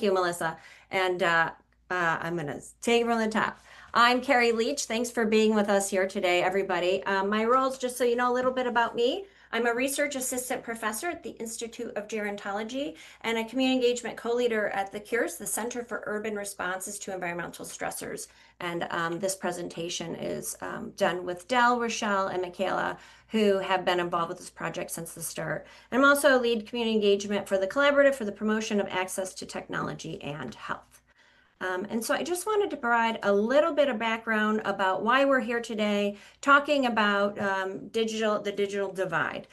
Thank you, Melissa. And I'm going to take it from the top. I'm Carrie Leach. Thanks for being with us here today, everybody. My roles, just so you know a little bit about me, I'm a research assistant professor at the Institute of Gerntology and a community engagement co-leader at the CURES, the Center for Urban Responses to Environmental Stressors. And this presentation is done with Del, Rochelle, and Michaela, who have been involved with this project since the start. And I'm also a lead community engagement for the collaborative for the promotion of access to technology and health. And so I just wanted to provide a little bit of background about why we're here today, talking about the digital divide.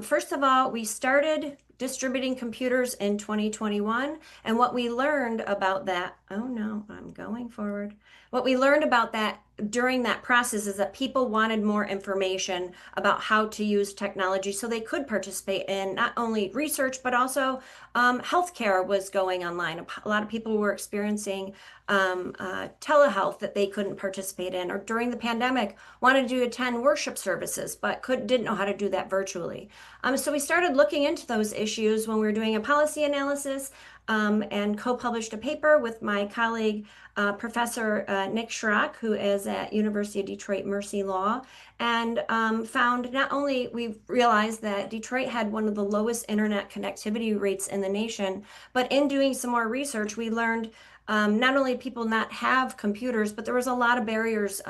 First of all, we started distributing computers in 2021, and what we learned about that, oh no, I'm going forward. What we learned about that during that process is that people wanted more information about how to use technology so they could participate in not only research, but also healthcare was going online. A lot of people were experiencing telehealth that they couldn't participate in, or during the pandemic wanted to attend worship services, but didn't know how to do that virtually. So we started looking into those issues when we were doing a policy analysis and co-published a paper with my colleague, Professor Nick Schrock, who is at University of Detroit Mercy Law, and found not only we realized that Detroit had one of the lowest internet connectivity rates in the nation, but in doing some more research, we learned not only people not have computers, but there was a lot of barriers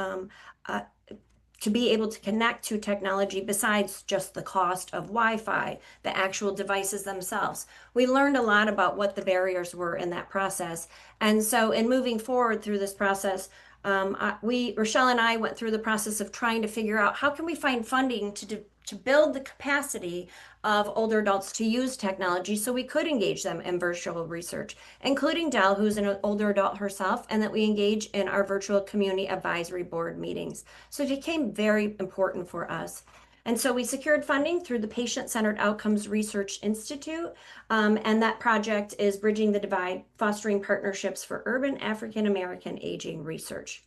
to be able to connect to technology besides just the cost of Wi-Fi, the actual devices themselves. We learned a lot about what the barriers were in that process. And so in moving forward through this process, Rochelle and I went through the process of trying to figure out how can we find funding to build the capacity of older adults to use technology so we could engage them in virtual research, including Dell, who's an older adult herself, and that we engage in our virtual community advisory board meetings. So it became very important for us. And so we secured funding through the Patient-Centered Outcomes Research Institute, and that project is Bridging the Divide, Fostering Partnerships for Urban African American Aging Research.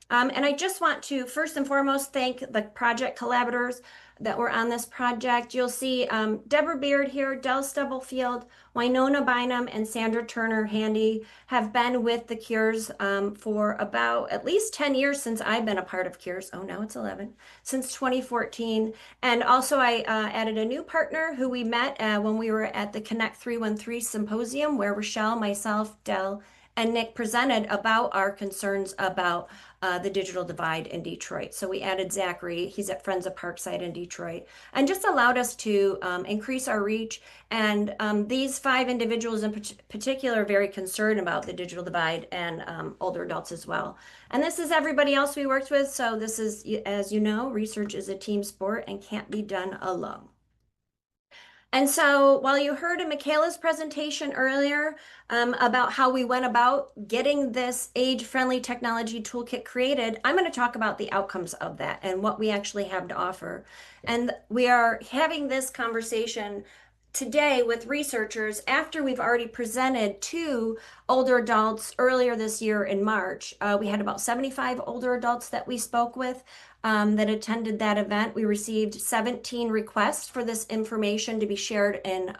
And I just want to first and foremost thank the project collaborators that were on this project. You'll see Deborah Beard here, Del Stubblefield, Winona Bynum, and Sandra Turner Handy have been with the Cures for about at least 10 years since I've been a part of Cures. Oh, now it's 11, since 2014. And also I added a new partner who we met when we were at the Connect 313 Symposium, where Rochelle, myself, Del, and Nick presented about our concerns about the digital divide in Detroit. So we added Zachary, he's at Friends of Parkside in Detroit, and just allowed us to increase our reach. And these 5 individuals in particular are very concerned about the digital divide and older adults as well. And this is everybody else we worked with. So this is, as you know, research is a team sport and can't be done alone. And so while you heard in Michaela's presentation earlier about how we went about getting this age-friendly technology toolkit created, I'm going to talk about the outcomes of that and what we actually have to offer. And we are having this conversation today with researchers after we've already presented to older adults earlier this year in March. We had about 75 older adults that we spoke with that attended that event. We received 17 requests for this information to be shared in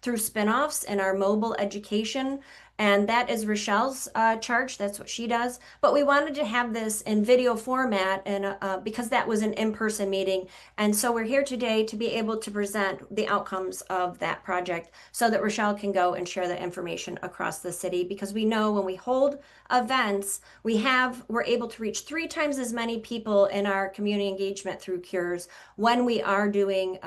through spinoffs in our mobile education. And that is Rochelle's charge. That's what she does. But we wanted to have this in video format and because that was an in-person meeting. And so we're here today to be able to present the outcomes of that project so that Rochelle can go and share the information across the city, because we know when we hold events, we're able to reach 3 times as many people in our community engagement through Cures when we are doing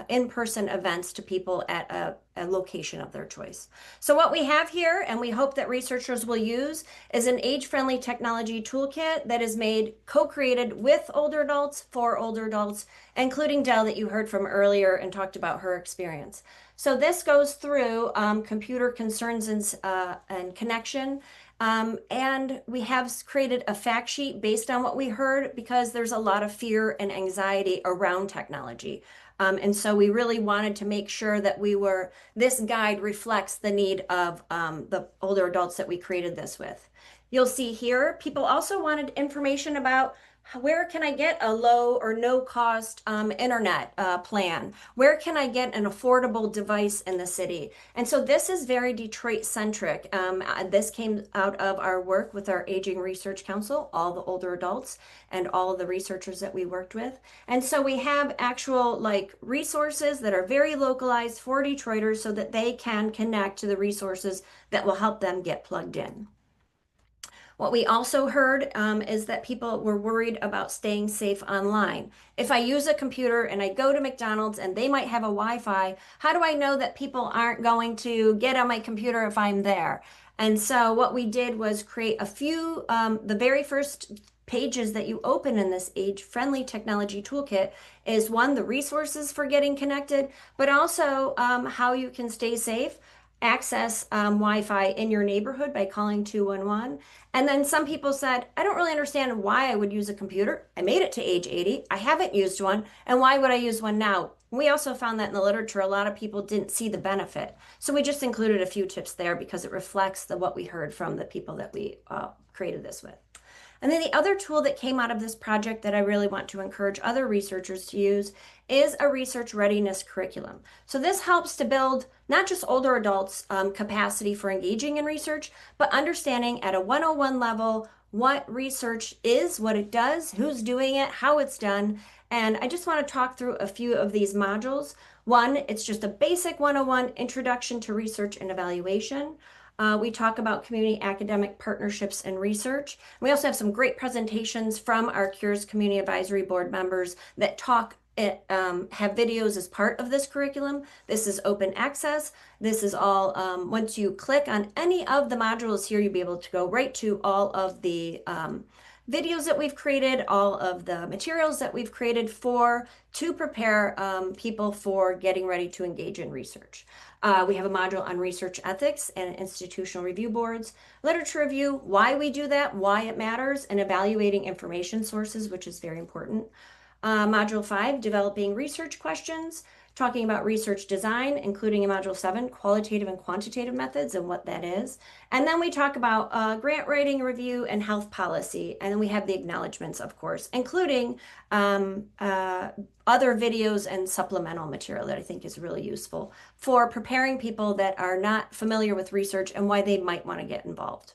in-person events to people at a location of their choice. So what we have here, and we hope that researchers will use, is an age-friendly technology toolkit that is co-created with older adults for older adults, including Del that you heard from earlier and talked about her experience. So this goes through computer concerns and connection. And we have created a fact sheet based on what we heard, because there's a lot of fear and anxiety around technology. And so we really wanted to make sure that this guide reflects the need of the older adults that we created this with. You'll see here, people also wanted information about Where can I get a low or no cost internet plan? Where can I get an affordable device in the city? And so this is very Detroit centric. This came out of our work with our Aging Research Council, all the older adults and all of the researchers that we worked with. And so we have actual like resources that are very localized for Detroiters so that they can connect to the resources that will help them get plugged in. What we also heard is that people were worried about staying safe online. If I use a computer and I go to McDonald's and they might have a Wi-Fi, how do I know that people aren't going to get on my computer if I'm there? And so what we did was create a few, the very first pages that you open in this age-friendly technology toolkit is one, the resources for getting connected, but also how you can stay safe, access Wi-Fi in your neighborhood by calling 211. And then some people said, I don't really understand why I would use a computer. I made it to age 80. I haven't used one. And why would I use one now? We also found that in the literature, a lot of people didn't see the benefit. So we just included a few tips there because it reflects what we heard from the people that we created this with. And then the other tool that came out of this project that I really want to encourage other researchers to use is a research readiness curriculum. So this helps to build not just older adults' capacity for engaging in research, but understanding at a 101 level what research is, what it does, who's doing it, how it's done. And I just want to talk through a few of these modules. One, it's just a basic 101 introduction to research and evaluation. We talk about community academic partnerships and research. We also have some great presentations from our Cures Community Advisory Board members that have videos as part of this curriculum. This is open access. This is all, once you click on any of the modules here, you'll be able to go right to all of the videos that we've created, all of the materials that we've created to prepare people for getting ready to engage in research. We have a module on research ethics and institutional review boards, literature review, why we do that, why it matters, and evaluating information sources, which is very important. Module 5, developing research questions, talking about research design, including in Module 7, qualitative and quantitative methods and what that is. And then we talk about grant writing, review, and health policy. And then we have the acknowledgments, of course, including other videos and supplemental material that I think is really useful for preparing people that are not familiar with research and why they might want to get involved.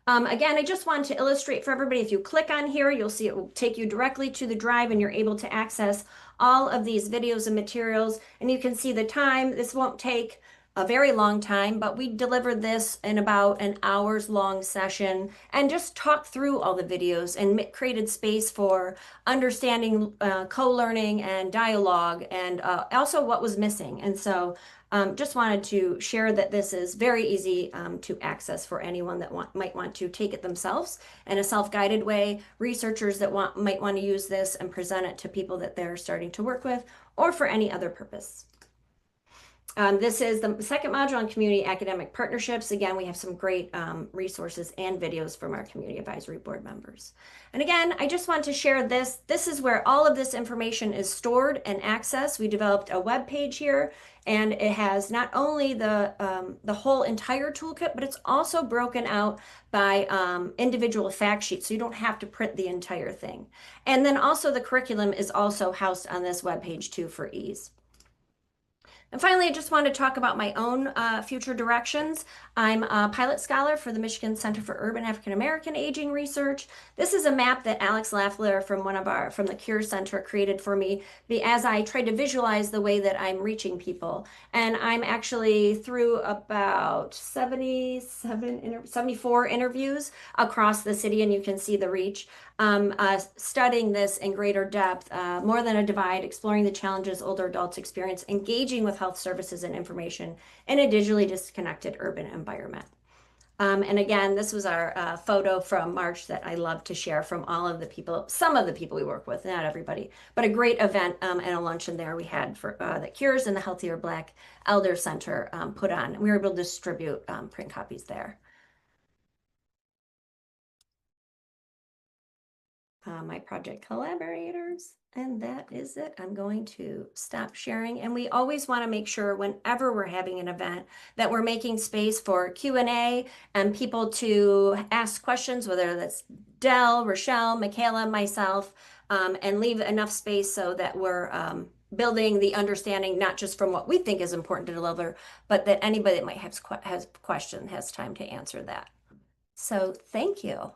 Again, I just want to illustrate for everybody, if you click on here, you'll see it will take you directly to the drive and you're able to access all of these videos and materials. And you can see the time. This won't take a very long time, but we delivered this in about an hour's long session and just talked through all the videos and created space for understanding co-learning and dialogue and also what was missing. And so just wanted to share that this is very easy to access for anyone that might want to take it themselves in a self-guided way, researchers that might want to use this and present it to people that they're starting to work with, or for any other purpose. This is the second module on community academic partnerships. Again, we have some great resources and videos from our community advisory board members. And again, I just want to share this. This is where all of this information is stored and accessed. We developed a web page here, and it has not only the whole entire toolkit, but it's also broken out by individual fact sheets, so you don't have to print the entire thing. And then also the curriculum is also housed on this web page too for ease. And finally, I just want to talk about my own future directions. I'm a pilot scholar for the Michigan Center for Urban African American Aging Research. This is a map that Alex Lafleur from the Cure Center created for me as I tried to visualize the way that I'm reaching people. And I'm actually through about 74 interviews across the city, and you can see the reach. Studying this in greater depth, more than a divide, exploring the challenges older adults experience, engaging with health services and information in a digitally disconnected urban environment. And again, this was our photo from March that I love to share from all of the people, some of the people we work with, not everybody, but a great event and a luncheon there we had for that Cures and the Healthier Black Elder Center put on. We were able to distribute print copies there. my project collaborators, and that is it. I'm going to stop sharing. And we always want to make sure whenever we're having an event that we're making space for Q&A and people to ask questions, whether that's Dell, Rochelle, Michaela, myself, and leave enough space so that we're building the understanding, not just from what we think is important to deliver, but that anybody that might have has question has time to answer that. So thank you.